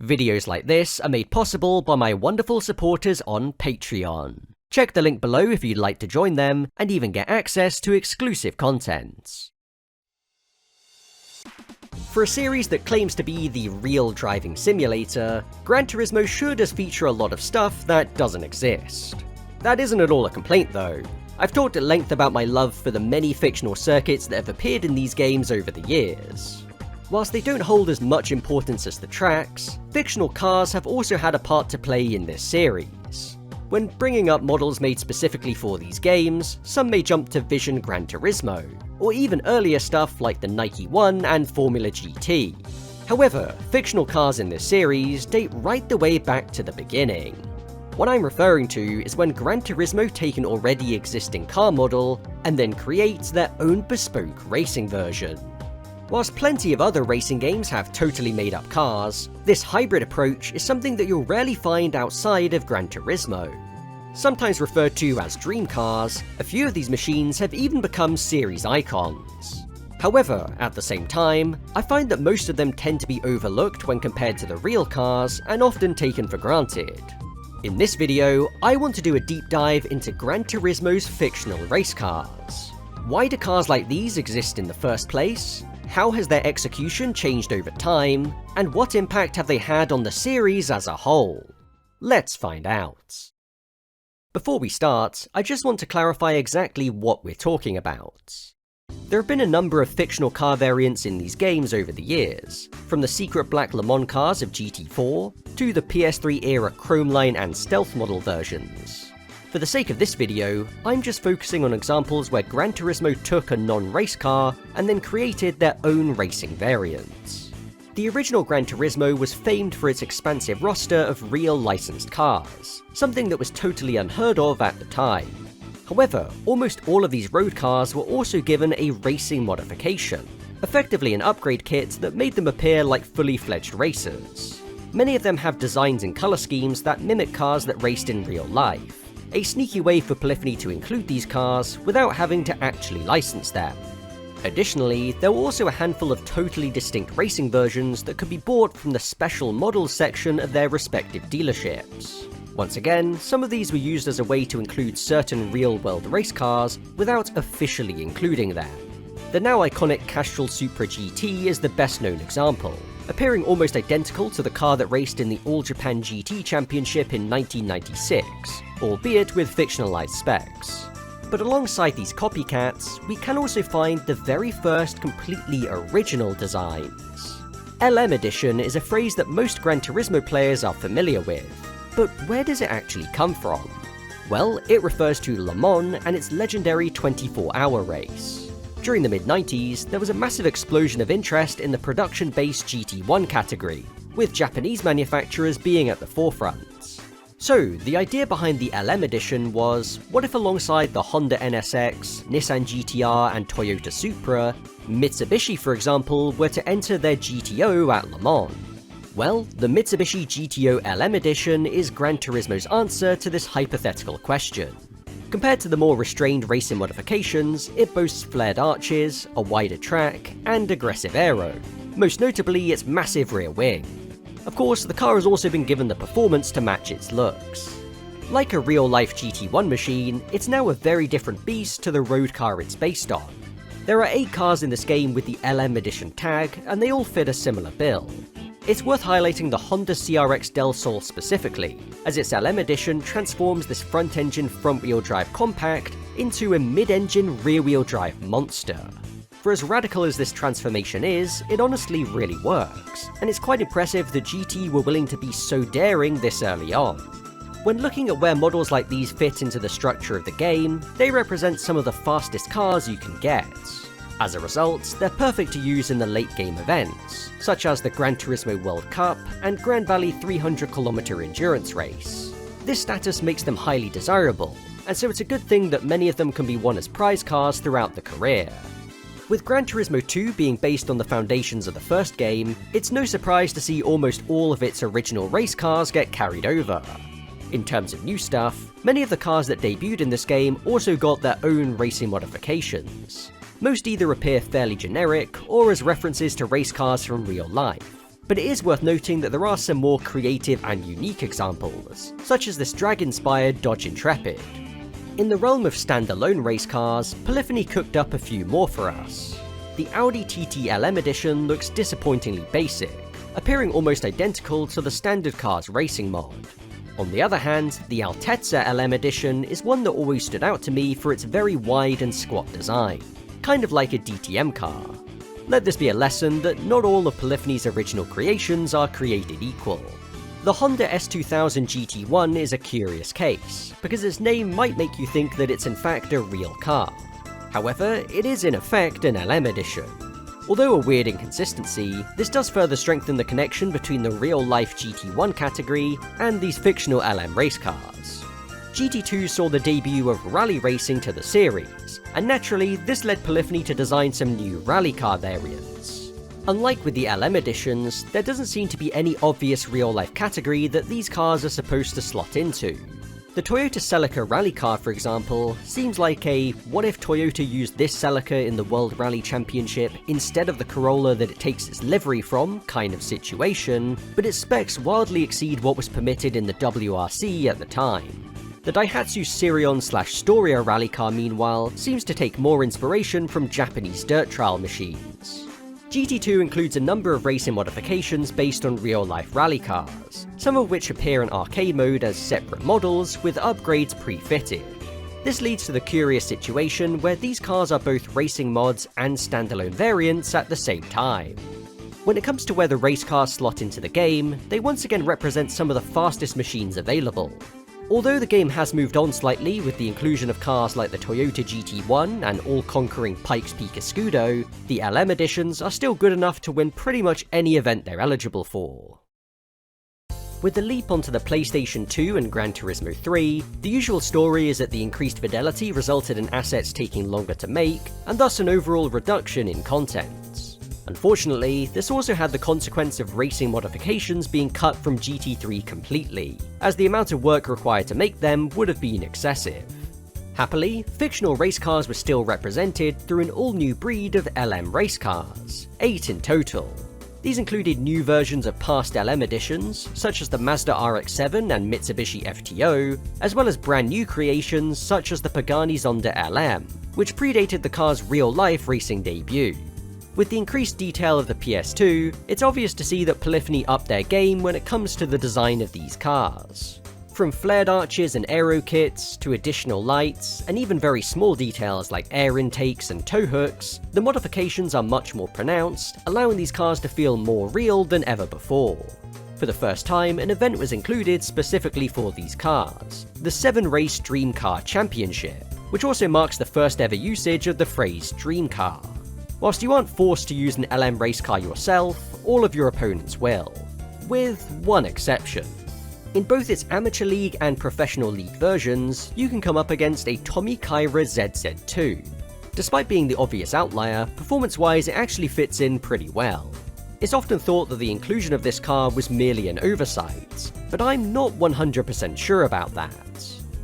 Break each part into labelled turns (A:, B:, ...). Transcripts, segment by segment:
A: Videos like this are made possible by my wonderful supporters on Patreon. Check the link below if you'd like to join them, and even get access to exclusive content. For a series that claims to be the real driving simulator, Gran Turismo sure does feature a lot of stuff that doesn't exist. That isn't at all a complaint though. I've talked at length about my love for the many fictional circuits that have appeared in these games over the years. Whilst they don't hold as much importance as the tracks, fictional cars have also had a part to play in this series. When bringing up models made specifically for these games, some may jump to Vision Gran Turismo, or even earlier stuff like the Nike 1 and Formula GT. However, fictional cars in this series date right the way back to the beginning. What I'm referring to is when Gran Turismo take an already existing car model and then create their own bespoke racing version. Whilst plenty of other racing games have totally made up cars, this hybrid approach is something that you'll rarely find outside of Gran Turismo. Sometimes referred to as dream cars, a few of these machines have even become series icons. However, at the same time, I find that most of them tend to be overlooked when compared to the real cars and often taken for granted. In this video, I want to do a deep dive into Gran Turismo's fictional race cars. Why do cars like these exist in the first place? How has their execution changed over time? And what impact have they had on the series as a whole? Let's find out. Before we start, I just want to clarify exactly what we're talking about. There have been a number of fictional car variants in these games over the years, from the secret black Le Mans cars of GT4, to the PS3 era Chrome Line and Stealth model versions. For the sake of this video, I'm just focusing on examples where Gran Turismo took a non-race car and then created their own racing variant. The original Gran Turismo was famed for its expansive roster of real licensed cars, something that was totally unheard of at the time. However, almost all of these road cars were also given a racing modification, effectively an upgrade kit that made them appear like fully fledged racers. Many of them have designs and colour schemes that mimic cars that raced in real life. A sneaky way for Polyphony to include these cars without having to actually license them. Additionally, there were also a handful of totally distinct racing versions that could be bought from the special models section of their respective dealerships. Once again, some of these were used as a way to include certain real-world race cars without officially including them. The now iconic Castrol Supra GT is the best known example, appearing almost identical to the car that raced in the All Japan GT Championship in 1996, albeit with fictionalized specs. But alongside these copycats, we can also find the very first completely original designs. LM Edition is a phrase that most Gran Turismo players are familiar with, but where does it actually come from? Well, it refers to Le Mans and its legendary 24-hour race. During the mid-90s, there was a massive explosion of interest in the production-based GT1 category, with Japanese manufacturers being at the forefront. So, the idea behind the LM edition was, what if alongside the Honda NSX, Nissan GTR and Toyota Supra, Mitsubishi for example were to enter their GTO at Le Mans? Well, the Mitsubishi GTO LM edition is Gran Turismo's answer to this hypothetical question. Compared to the more restrained racing modifications, it boasts flared arches, a wider track, and aggressive aero, most notably its massive rear wing. Of course, the car has also been given the performance to match its looks. Like a real-life GT1 machine, it's now a very different beast to the road car it's based on. There are 8 cars in this game with the LM edition tag, and they all fit a similar bill. It's worth highlighting the Honda CRX Del Sol specifically, as its LM edition transforms this front-engine front-wheel drive compact into a mid-engine rear-wheel drive monster. For as radical as this transformation is, it honestly really works, and it's quite impressive that GT were willing to be so daring this early on. When looking at where models like these fit into the structure of the game, they represent some of the fastest cars you can get. As a result, they're perfect to use in the late game events, such as the Gran Turismo World Cup and Grand Valley 300km endurance race. This status makes them highly desirable, and so it's a good thing that many of them can be won as prize cars throughout the career. With Gran Turismo 2 being based on the foundations of the first game, it's no surprise to see almost all of its original race cars get carried over. In terms of new stuff, many of the cars that debuted in this game also got their own racing modifications. Most either appear fairly generic, or as references to race cars from real life. But it is worth noting that there are some more creative and unique examples, such as this drag-inspired Dodge Intrepid. In the realm of standalone race cars, Polyphony cooked up a few more for us. The Audi TT LM edition looks disappointingly basic, appearing almost identical to the standard car's racing mod. On the other hand, the Altezza LM edition is one that always stood out to me for its very wide and squat design, kind of like a DTM car. Let this be a lesson that not all of Polyphony's original creations are created equal. The Honda S2000 GT1 is a curious case, because its name might make you think that it's in fact a real car. However, it is in effect an LM edition. Although a weird inconsistency, this does further strengthen the connection between the real-life GT1 category and these fictional LM race cars. GT2 saw the debut of rally racing to the series, and naturally this led Polyphony to design some new rally car variants. Unlike with the LM editions, there doesn't seem to be any obvious real-life category that these cars are supposed to slot into. The Toyota Celica rally car, for example, seems like a what if Toyota used this Celica in the World Rally Championship instead of the Corolla that it takes its livery from kind of situation, but its specs wildly exceed what was permitted in the WRC at the time. The Daihatsu Sirion/Storia rally car, meanwhile, seems to take more inspiration from Japanese dirt trial machines. GT2 includes a number of racing modifications based on real-life rally cars, some of which appear in arcade mode as separate models with upgrades pre-fitted. This leads to the curious situation where these cars are both racing mods and standalone variants at the same time. When it comes to where the race cars slot into the game, they once again represent some of the fastest machines available. Although the game has moved on slightly with the inclusion of cars like the Toyota GT1 and all-conquering Pikes Peak Escudo, the LM editions are still good enough to win pretty much any event they're eligible for. With the leap onto the PlayStation 2 and Gran Turismo 3, the usual story is that the increased fidelity resulted in assets taking longer to make, and thus an overall reduction in content. Unfortunately, this also had the consequence of racing modifications being cut from GT3 completely, as the amount of work required to make them would have been excessive. Happily, fictional race cars were still represented through an all-new breed of LM race cars, 8 in total. These included new versions of past LM editions, such as the Mazda RX-7 and Mitsubishi FTO, as well as brand new creations such as the Pagani Zonda LM, which predated the car's real-life racing debut. With the increased detail of the PS2, it's obvious to see that Polyphony upped their game when it comes to the design of these cars. From flared arches and aero kits, to additional lights, and even very small details like air intakes and tow hooks, the modifications are much more pronounced, allowing these cars to feel more real than ever before. For the first time, an event was included specifically for these cars, the 7-Race Dream Car Championship, which also marks the first ever usage of the phrase Dream Car. Whilst you aren't forced to use an LM race car yourself, all of your opponents will, with one exception. In both its Amateur League and Professional League versions, you can come up against a Tommy Kaira ZZ2. Despite being the obvious outlier, performance-wise it actually fits in pretty well. It's often thought that the inclusion of this car was merely an oversight, but I'm not 100% sure about that.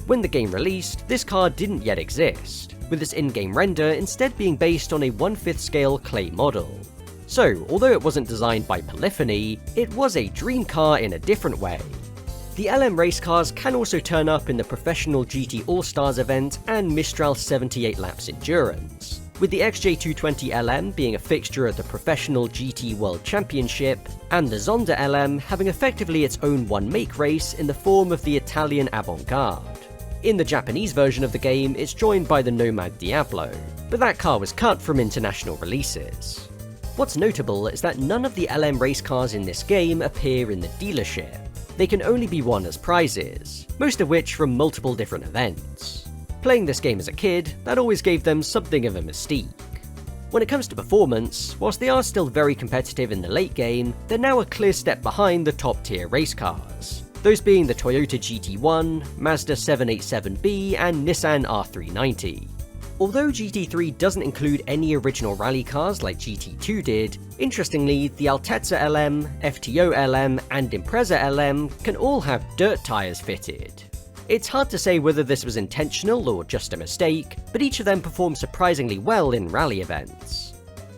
A: When the game released, this car didn't yet exist, with its in-game render instead being based on a 1/5 scale clay model. So, although it wasn't designed by Polyphony, it was a dream car in a different way. The LM race cars can also turn up in the Professional GT All-Stars event and Mistral 78 Laps Endurance, with the XJ220 LM being a fixture at the Professional GT World Championship, and the Zonda LM having effectively its own one-make race in the form of the Italian Avant-Garde. In the Japanese version of the game, it's joined by the Nomad Diablo, but that car was cut from international releases. What's notable is that none of the LM race cars in this game appear in the dealership. They can only be won as prizes, most of which from multiple different events. Playing this game as a kid, that always gave them something of a mystique. When it comes to performance, whilst they are still very competitive in the late game, they're now a clear step behind the top tier race cars, those being the Toyota GT1, Mazda 787B and Nissan R390. Although GT3 doesn't include any original rally cars like GT2 did, interestingly, the Altezza LM, FTO LM, and Impreza LM can all have dirt tyres fitted. It's hard to say whether this was intentional or just a mistake, but each of them performed surprisingly well in rally events.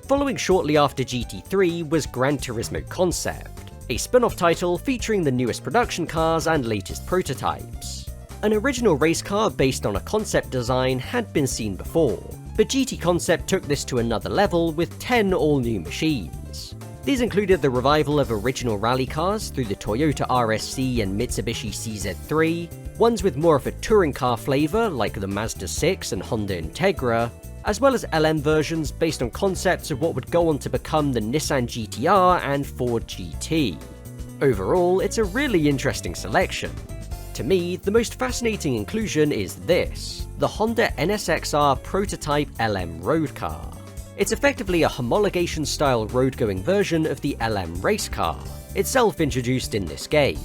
A: Following shortly after GT3 was Gran Turismo Concept, a spin-off title featuring the newest production cars and latest prototypes. An original race car based on a concept design had been seen before, but GT Concept took this to another level with 10 all-new machines. These included the revival of original rally cars through the Toyota RSC and Mitsubishi CZ3, ones with more of a touring car flavour like the Mazda 6 and Honda Integra, as well as LM versions based on concepts of what would go on to become the Nissan GTR and Ford GT. Overall, it's a really interesting selection. To me, the most fascinating inclusion is this, the Honda NSXR prototype LM road car. It's effectively a homologation-style road-going version of the LM race car, itself introduced in this game.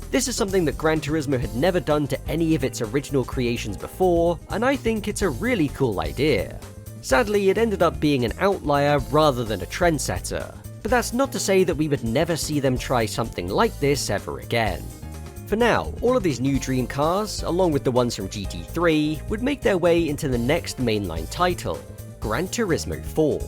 A: This is something that Gran Turismo had never done to any of its original creations before, and I think it's a really cool idea. Sadly, it ended up being an outlier rather than a trendsetter, but that's not to say that we would never see them try something like this ever again. For now, all of these new dream cars, along with the ones from GT3, would make their way into the next mainline title, Gran Turismo 4.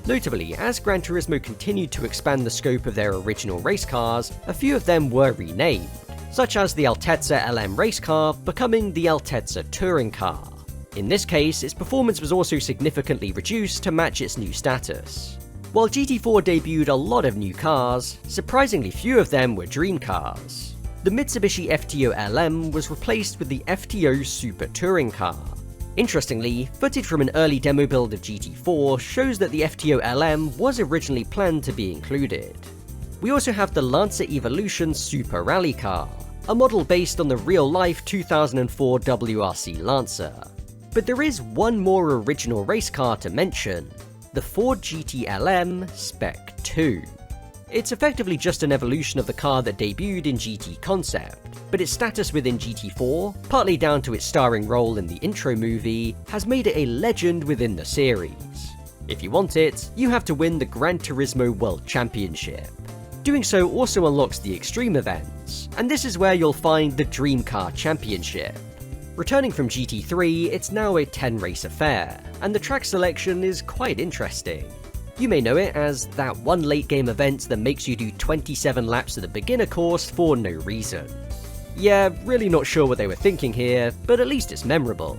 A: Notably, as Gran Turismo continued to expand the scope of their original race cars, a few of them were renamed, such as the Altezza LM race car becoming the Altezza touring car. In this case, its performance was also significantly reduced to match its new status. While GT4 debuted a lot of new cars, surprisingly few of them were dream cars. The Mitsubishi FTO LM was replaced with the FTO Super Touring Car. Interestingly, footage from an early demo build of GT4 shows that the FTO LM was originally planned to be included. We also have the Lancer Evolution Super Rally Car, a model based on the real-life 2004 WRC Lancer. But there is one more original race car to mention, the Ford GT LM Spec 2. It's effectively just an evolution of the car that debuted in GT Concept, but its status within GT4, partly down to its starring role in the intro movie, has made it a legend within the series. If you want it, you have to win the Gran Turismo World Championship. Doing so also unlocks the extreme events, and this is where you'll find the Dream Car Championship. Returning from GT3, it's now a 10-race affair, and the track selection is quite interesting. You may know it as that one late-game event that makes you do 27 laps of the beginner course for no reason. Yeah, really not sure what they were thinking here, but at least it's memorable.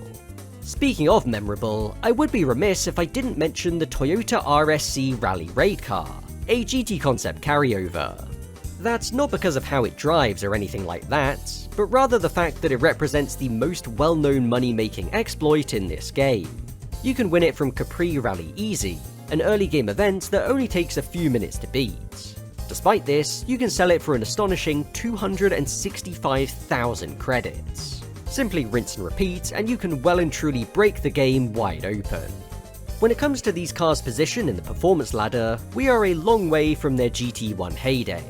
A: Speaking of memorable, I would be remiss if I didn't mention the Toyota RSC Rally Raid car, a GT Concept carryover. That's not because of how it drives or anything like that, but rather the fact that it represents the most well-known money-making exploit in this game. You can win it from Capri Rally Easy, an early game event that only takes a few minutes to beat. Despite this, you can sell it for an astonishing 265,000 credits. Simply rinse and repeat, and you can well and truly break the game wide open. When it comes to these cars' position in the performance ladder, we are a long way from their GT1 heyday.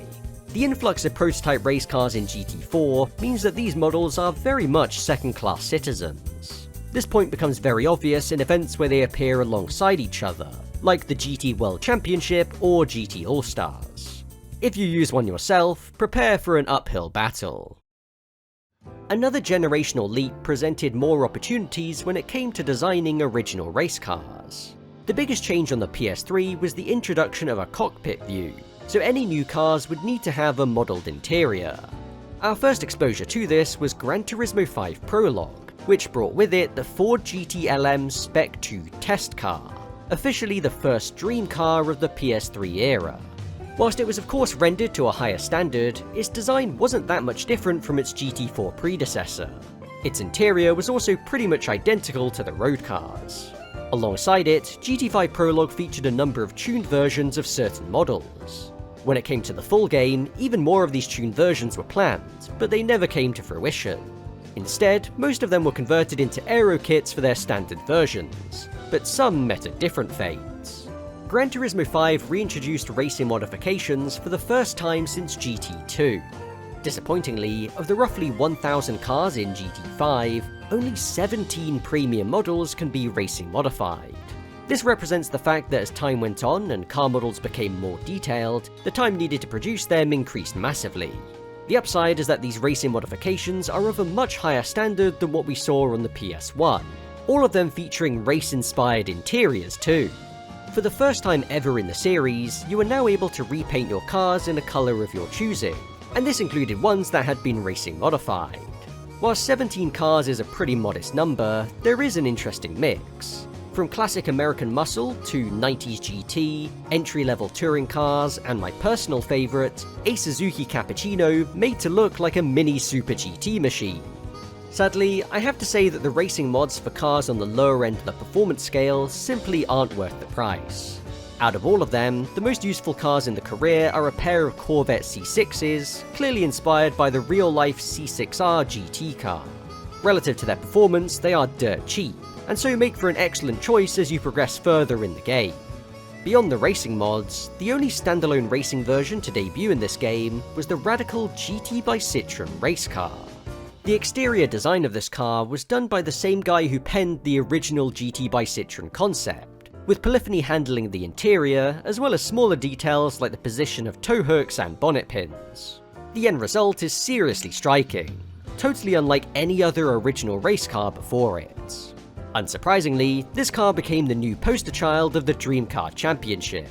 A: The influx of prototype race cars in GT4 means that these models are very much second-class citizens. This point becomes very obvious in events where they appear alongside each other, like the GT World Championship or GT All-Stars. If you use one yourself, prepare for an uphill battle. Another generational leap presented more opportunities when it came to designing original race cars. The biggest change on the PS3 was the introduction of a cockpit view, so any new cars would need to have a modelled interior. Our first exposure to this was Gran Turismo 5 Prologue, which brought with it the Ford GT LM Spec 2 test car, officially the first dream car of the PS3 era. Whilst it was of course rendered to a higher standard, its design wasn't that much different from its GT4 predecessor. Its interior was also pretty much identical to the road cars. Alongside it, GT5 Prologue featured a number of tuned versions of certain models. When it came to the full game, even more of these tuned versions were planned, but they never came to fruition. Instead, most of them were converted into aero kits for their standard versions, but some met a different fate. Gran Turismo 5 reintroduced racing modifications for the first time since GT2. Disappointingly, of the roughly 1,000 cars in GT5, only 17 premium models can be racing modified. This represents the fact that as time went on and car models became more detailed, the time needed to produce them increased massively. The upside is that these racing modifications are of a much higher standard than what we saw on the PS1, all of them featuring race-inspired interiors too. For the first time ever in the series, you are now able to repaint your cars in a colour of your choosing, and this included ones that had been racing modified. While 17 cars is a pretty modest number, there is an interesting mix. From classic American muscle to 90s GT, entry-level touring cars, and my personal favourite, a Suzuki Cappuccino made to look like a mini Super GT machine. Sadly, I have to say that the racing mods for cars on the lower end of the performance scale simply aren't worth the price. Out of all of them, the most useful cars in the career are a pair of Corvette C6s, clearly inspired by the real-life C6R GT car. Relative to their performance, they are dirt cheap, and so make for an excellent choice as you progress further in the game. Beyond the racing mods, the only standalone racing version to debut in this game was the radical GT by Citroën race car. The exterior design of this car was done by the same guy who penned the original GT by Citroën concept, with Polyphony handling the interior, as well as smaller details like the position of tow hooks and bonnet pins. The end result is seriously striking, totally unlike any other original race car before it. Unsurprisingly, this car became the new poster child of the Dream Car Championship.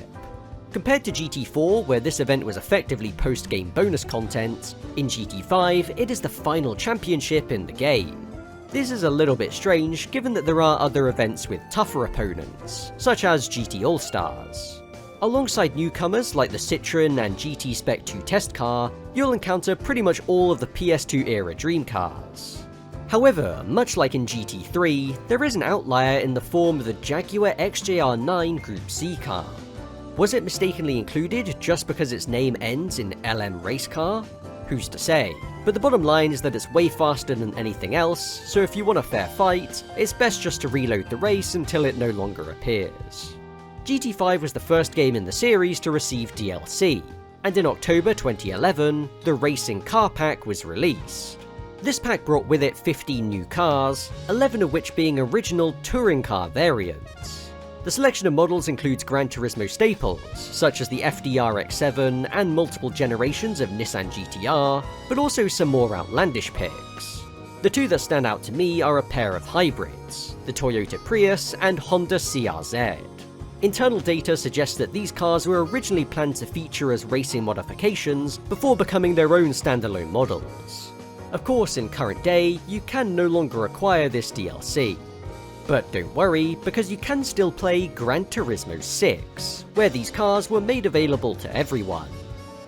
A: Compared to GT4, where this event was effectively post-game bonus content, in GT5 it is the final championship in the game. This is a little bit strange given that there are other events with tougher opponents, such as GT All-Stars. Alongside newcomers like the Citroën and GT Spec 2 test car, you'll encounter pretty much all of the PS2 era dream cars. However, much like in GT3, there is an outlier in the form of the Jaguar XJR9 Group C car. Was it mistakenly included just because its name ends in LM race car? Who's to say? But the bottom line is that it's way faster than anything else, so if you want a fair fight, it's best just to reload the race until it no longer appears. GT5 was the first game in the series to receive DLC, and in October 2011, the Racing Car Pack was released. This pack brought with it 15 new cars, 11 of which being original touring car variants. The selection of models includes Gran Turismo staples, such as the FD-RX-7 and multiple generations of Nissan GT-R, but also some more outlandish picks. The two that stand out to me are a pair of hybrids, the Toyota Prius and Honda CR-Z. Internal data suggests that these cars were originally planned to feature as racing modifications before becoming their own standalone models. Of course, in current day, you can no longer acquire this DLC. But don't worry, because you can still play Gran Turismo 6, where these cars were made available to everyone.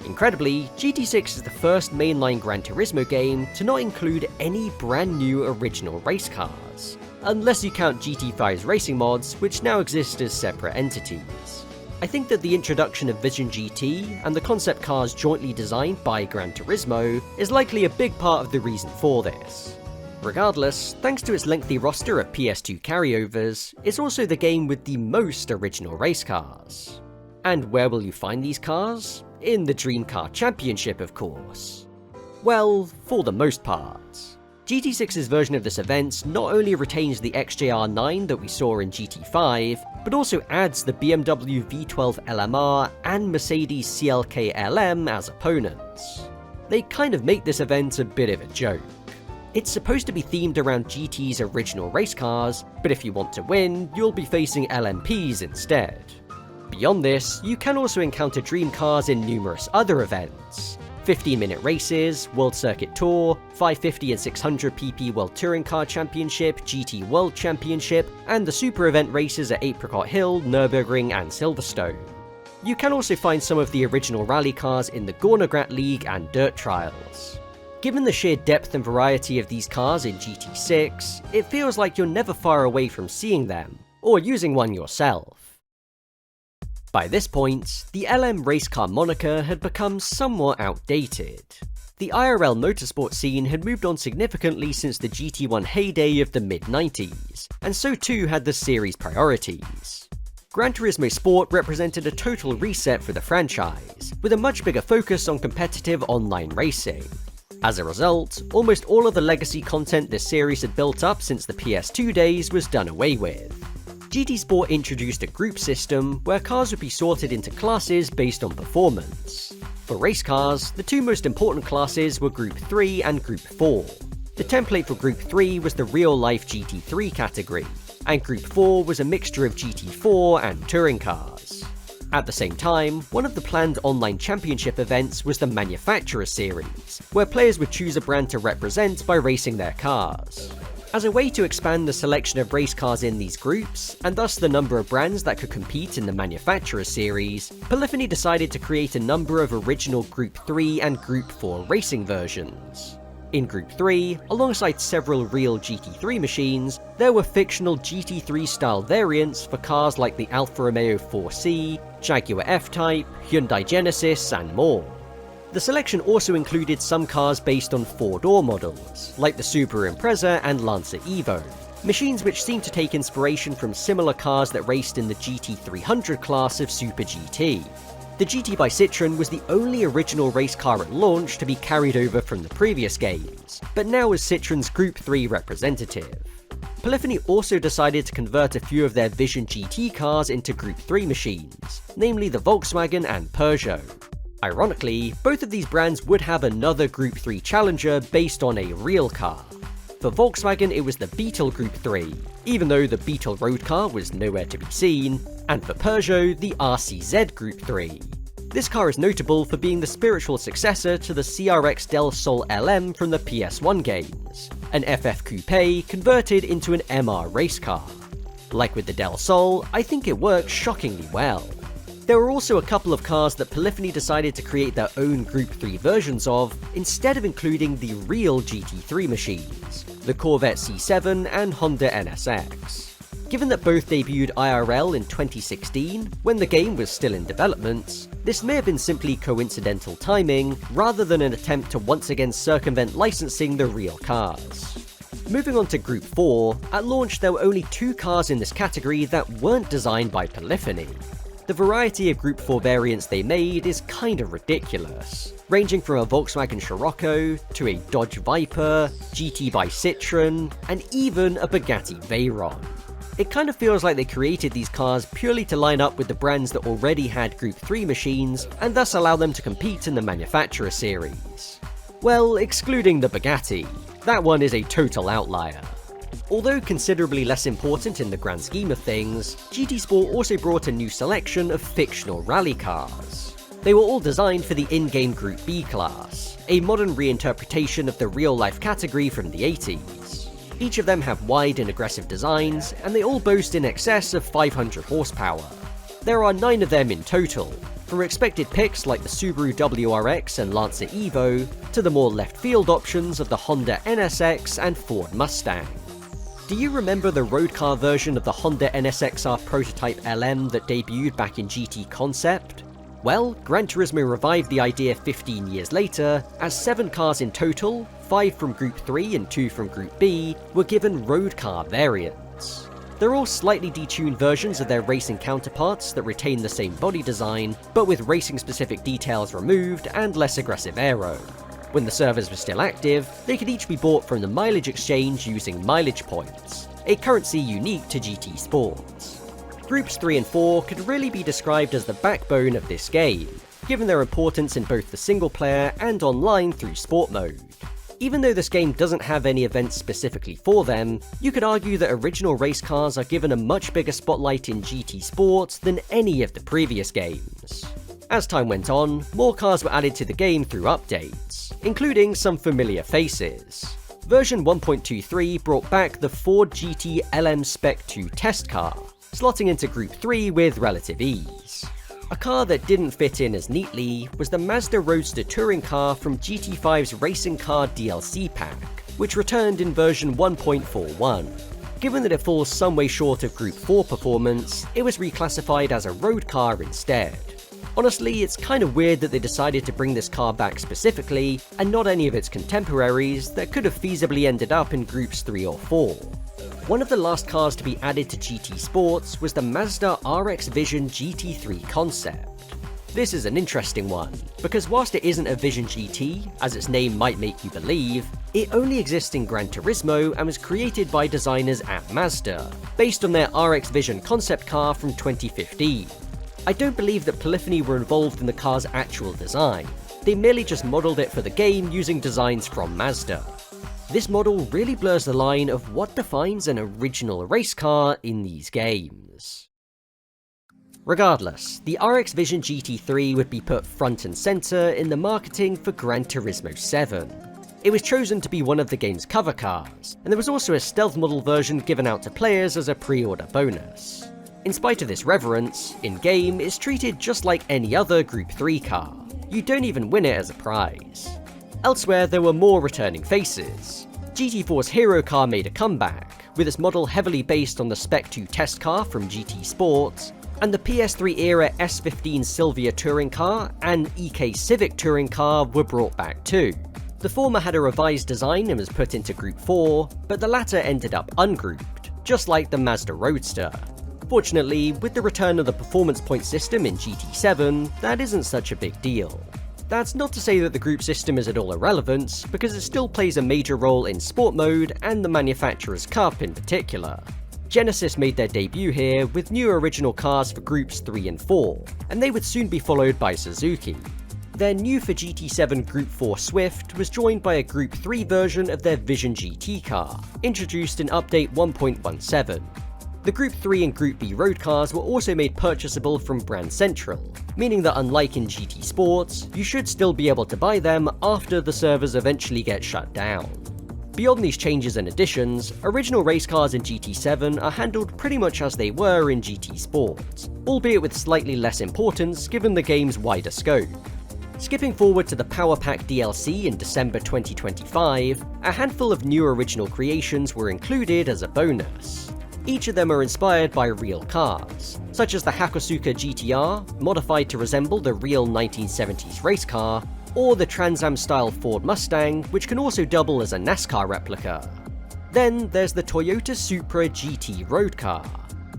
A: Incredibly, GT6 is the first mainline Gran Turismo game to not include any brand new original race cars, unless you count GT5's racing mods, which now exist as separate entities. I think that the introduction of Vision GT and the concept cars jointly designed by Gran Turismo is likely a big part of the reason for this. Regardless, thanks to its lengthy roster of PS2 carryovers, it's also the game with the most original race cars. And where will you find these cars? In the Dream Car Championship, of course. Well, for the most part. GT6's version of this event not only retains the XJR9 that we saw in GT5, but also adds the BMW V12 LMR and Mercedes CLK LM as opponents. They kind of make this event a bit of a joke. It's supposed to be themed around GT's original race cars, but if you want to win, you'll be facing LMPs instead. Beyond this, you can also encounter dream cars in numerous other events. 15-minute races, World Circuit Tour, 550 and 600 pp World Touring Car Championship, GT World Championship, and the super event races at Apricot Hill, Nürburgring and Silverstone. You can also find some of the original rally cars in the Gornergrat League and Dirt Trials. Given the sheer depth and variety of these cars in GT6, it feels like you're never far away from seeing them, or using one yourself. By this point, the LM race car moniker had become somewhat outdated. The IRL motorsport scene had moved on significantly since the GT1 heyday of the mid-90s, and so too had the series' priorities. Gran Turismo Sport represented a total reset for the franchise, with a much bigger focus on competitive online racing. As a result, almost all of the legacy content this series had built up since the PS2 days was done away with. GT Sport introduced a group system where cars would be sorted into classes based on performance. For race cars, the two most important classes were Group 3 and Group 4. The template for Group 3 was the real-life GT3 category, and Group 4 was a mixture of GT4 and touring cars. At the same time, one of the planned online championship events was the Manufacturer Series, where players would choose a brand to represent by racing their cars. As a way to expand the selection of race cars in these groups, and thus the number of brands that could compete in the Manufacturer Series, Polyphony decided to create a number of original Group 3 and Group 4 racing versions. In Group 3, alongside several real GT3 machines, there were fictional GT3-style variants for cars like the Alfa Romeo 4C, Jaguar F-Type, Hyundai Genesis, and more. The selection also included some cars based on four-door models, like the Subaru Impreza and Lancer Evo, machines which seem to take inspiration from similar cars that raced in the GT300 class of Super GT. The GT by Citroën was the only original race car at launch to be carried over from the previous games, but now is Citroën's Group 3 representative. Polyphony also decided to convert a few of their Vision GT cars into Group 3 machines, namely the Volkswagen and Peugeot. Ironically, both of these brands would have another Group 3 challenger based on a real car. For Volkswagen it was the Beetle Group 3, even though the Beetle road car was nowhere to be seen, and for Peugeot, the RCZ Group 3. This car is notable for being the spiritual successor to the CRX Del Sol LM from the PS1 games, an FF coupe converted into an MR race car. Like with the Del Sol, I think it works shockingly well. There were also a couple of cars that Polyphony decided to create their own Group 3 versions of, instead of including the real GT3 machines, the Corvette C7 and Honda NSX. Given that both debuted IRL in 2016, when the game was still in development, this may have been simply coincidental timing, rather than an attempt to once again circumvent licensing the real cars. Moving on to Group 4, at launch there were only 2 cars in this category that weren't designed by Polyphony. The variety of Group 4 variants they made is kinda ridiculous, ranging from a Volkswagen Scirocco, to a Dodge Viper, GT by Citroën, and even a Bugatti Veyron. It kind of feels like they created these cars purely to line up with the brands that already had Group 3 machines, and thus allow them to compete in the Manufacturer Series. Well, excluding the Bugatti. That one is a total outlier. Although considerably less important in the grand scheme of things, GT Sport also brought a new selection of fictional rally cars. They were all designed for the in-game Group B class, a modern reinterpretation of the real-life category from the 80s. Each of them have wide and aggressive designs, and they all boast in excess of 500 horsepower. There are 9 of them in total, from expected picks like the Subaru WRX and Lancer Evo, to the more left-field options of the Honda NSX and Ford Mustang. Do you remember the road car version of the Honda NSXR prototype LM that debuted back in GT Concept? Well, Gran Turismo revived the idea 15 years later, as 7 cars in total, 5 from Group 3 and 2 from Group B, were given road car variants. They're all slightly detuned versions of their racing counterparts that retain the same body design, but with racing-specific details removed and less aggressive aero. When the servers were still active, they could each be bought from the mileage exchange using mileage points, a currency unique to GT Sports. Groups 3 and 4 could really be described as the backbone of this game, given their importance in both the single player and online through sport mode. Even though this game doesn't have any events specifically for them, you could argue that original race cars are given a much bigger spotlight in GT Sports than any of the previous games. As time went on, more cars were added to the game through updates, including some familiar faces. Version 1.23 brought back the Ford GT LM Spec 2 test car, slotting into Group 3 with relative ease. A car that didn't fit in as neatly was the Mazda Roadster touring car from GT5's Racing Car DLC pack, which returned in version 1.41. Given that it falls some way short of Group 4 performance, it was reclassified as a road car instead. Honestly, it's kind of weird that they decided to bring this car back specifically, and not any of its contemporaries that could have feasibly ended up in Groups 3 or 4. One of the last cars to be added to GT Sports was the Mazda RX Vision GT3 concept. This is an interesting one, because whilst it isn't a Vision GT, as its name might make you believe, it only exists in Gran Turismo and was created by designers at Mazda, based on their RX Vision concept car from 2015. I don't believe that Polyphony were involved in the car's actual design, they merely just modelled it for the game using designs from Mazda. This model really blurs the line of what defines an original race car in these games. Regardless, the RX Vision GT3 would be put front and center in the marketing for Gran Turismo 7. It was chosen to be one of the game's cover cars, and there was also a stealth model version given out to players as a pre-order bonus. In spite of this reverence, in-game it's treated just like any other Group 3 car. You don't even win it as a prize. Elsewhere, there were more returning faces. GT4's hero car made a comeback, with its model heavily based on the Spec 2 test car from GT Sports, and the PS3-era S15 Silvia touring car and EK Civic touring car were brought back too. The former had a revised design and was put into Group 4, but the latter ended up ungrouped, just like the Mazda Roadster. Fortunately, with the return of the performance point system in GT7, that isn't such a big deal. That's not to say that the group system is at all irrelevant, because it still plays a major role in sport mode and the manufacturer's cup in particular. Genesis made their debut here with new original cars for Groups 3 and 4, and they would soon be followed by Suzuki. Their new for GT7 Group 4 Swift was joined by a Group 3 version of their Vision GT car, introduced in Update 1.17. The Group 3 and Group B road cars were also made purchasable from Brand Central, meaning that unlike in GT Sports, you should still be able to buy them after the servers eventually get shut down. Beyond these changes and additions, original race cars in GT7 are handled pretty much as they were in GT Sports, albeit with slightly less importance given the game's wider scope. Skipping forward to the Power Pack DLC in December 2025, a handful of new original creations were included as a bonus. Each of them are inspired by real cars, such as the Hakosuka GTR, modified to resemble the real 1970s race car, or the Trans Am-style Ford Mustang, which can also double as a NASCAR replica. Then there's the Toyota Supra GT road car.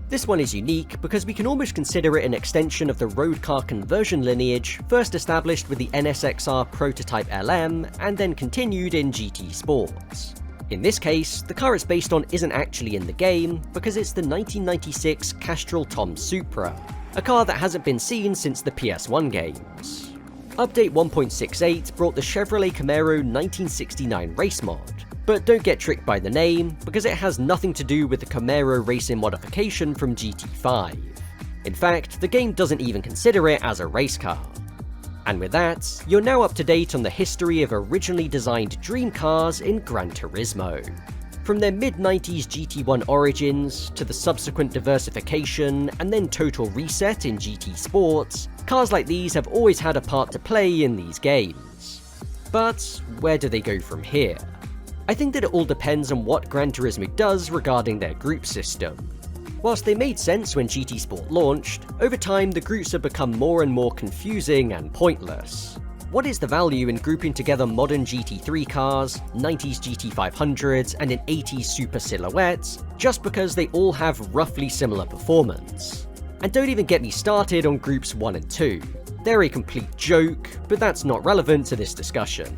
A: This one is unique because we can almost consider it an extension of the road car conversion lineage first established with the NSXR Prototype LM and then continued in GT Sports. In this case, the car it's based on isn't actually in the game because it's the 1996 Castrol Tom Supra, a car that hasn't been seen since the PS1 games. Update 1.68 brought the Chevrolet Camaro 1969 race mod, but don't get tricked by the name because it has nothing to do with the Camaro racing modification from GT5. In fact, the game doesn't even consider it as a race car. And with that, you're now up to date on the history of originally designed dream cars in Gran Turismo. From their mid-90s GT1 origins, to the subsequent diversification and then total reset in GT Sports, cars like these have always had a part to play in these games. But where do they go from here? I think that it all depends on what Gran Turismo does regarding their group system. Whilst they made sense when GT Sport launched, over time the groups have become more and more confusing and pointless. What is the value in grouping together modern GT3 cars, 90s GT500s, and an 80s Super silhouettes, just because they all have roughly similar performance? And don't even get me started on groups 1 and 2. They're a complete joke, but that's not relevant to this discussion.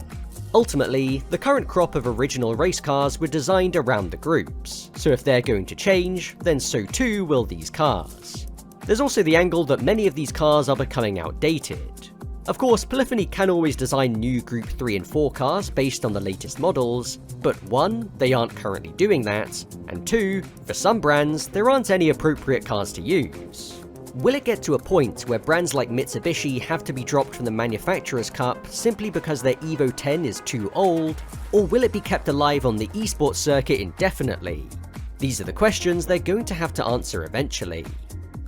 A: Ultimately, the current crop of original race cars were designed around the groups, so if they're going to change, then so too will these cars. There's also the angle that many of these cars are becoming outdated. Of course, Polyphony can always design new Group 3 and 4 cars based on the latest models, but 1, they aren't currently doing that, and 2, for some brands, there aren't any appropriate cars to use. Will it get to a point where brands like Mitsubishi have to be dropped from the manufacturer's cup simply because their Evo 10 is too old, or will it be kept alive on the esports circuit indefinitely? These are the questions they're going to have to answer eventually.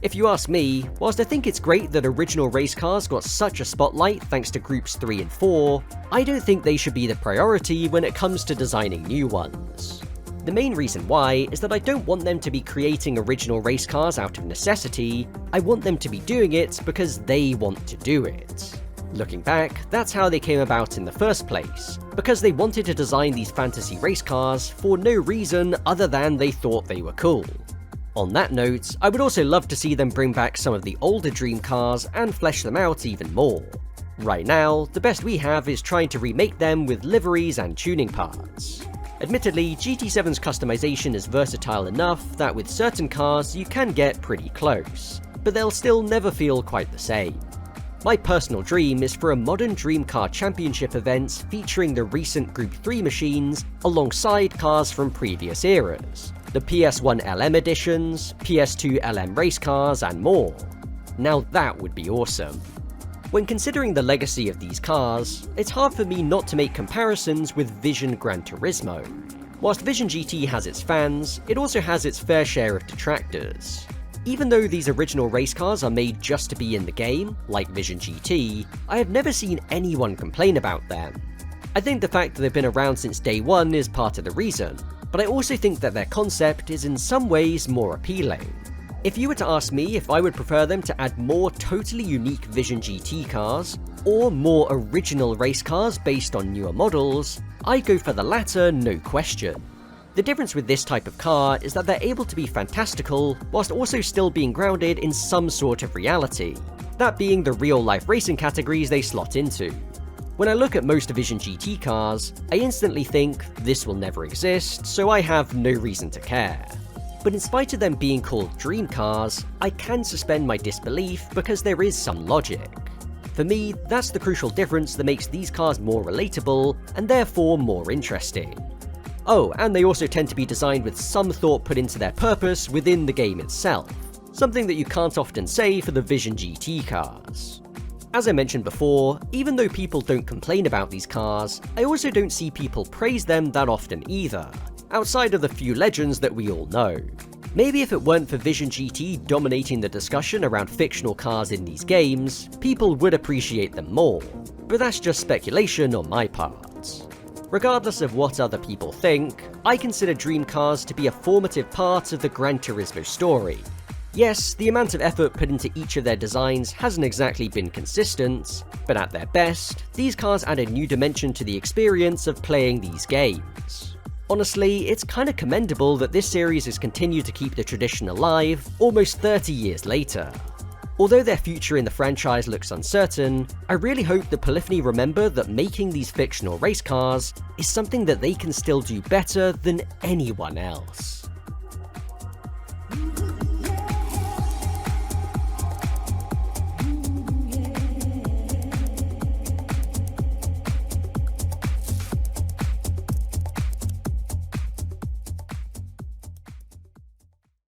A: If you ask me, whilst I think it's great that original race cars got such a spotlight thanks to Groups 3 and 4, I don't think they should be the priority when it comes to designing new ones. The main reason why is that I don't want them to be creating original race cars out of necessity, I want them to be doing it because they want to do it. Looking back, that's how they came about in the first place, because they wanted to design these fantasy race cars for no reason other than they thought they were cool. On that note, I would also love to see them bring back some of the older dream cars and flesh them out even more. Right now, the best we have is trying to remake them with liveries and tuning parts. Admittedly, GT7's customization is versatile enough that with certain cars you can get pretty close, but they'll still never feel quite the same. My personal dream is for a modern Dream Car Championship event featuring the recent Group 3 machines alongside cars from previous eras, the PS1 LM editions, PS2 LM race cars, and more. Now that would be awesome. When considering the legacy of these cars, it's hard for me not to make comparisons with Vision Gran Turismo. Whilst Vision GT has its fans, it also has its fair share of detractors. Even though these original race cars are made just to be in the game, like Vision GT, I have never seen anyone complain about them. I think the fact that they've been around since day one is part of the reason, but I also think that their concept is in some ways more appealing. If you were to ask me if I would prefer them to add more totally unique Vision GT cars, or more original race cars based on newer models, I'd go for the latter, no question. The difference with this type of car is that they're able to be fantastical, whilst also still being grounded in some sort of reality, that being the real-life racing categories they slot into. When I look at most Vision GT cars, I instantly think, this will never exist, so I have no reason to care. But in spite of them being called dream cars, I can suspend my disbelief because there is some logic. For me, that's the crucial difference that makes these cars more relatable, and therefore more interesting. Oh, and they also tend to be designed with some thought put into their purpose within the game itself, something that you can't often say for the Vision GT cars. As I mentioned before, even though people don't complain about these cars, I also don't see people praise them that often either, outside of the few legends that we all know. Maybe if it weren't for Vision GT dominating the discussion around fictional cars in these games, people would appreciate them more, but that's just speculation on my part. Regardless of what other people think, I consider dream cars to be a formative part of the Gran Turismo story. Yes, the amount of effort put into each of their designs hasn't exactly been consistent, but at their best, these cars add a new dimension to the experience of playing these games. Honestly, it's kinda commendable that this series has continued to keep the tradition alive almost 30 years later. Although their future in the franchise looks uncertain, I really hope that Polyphony remember that making these fictional race cars is something that they can still do better than anyone else.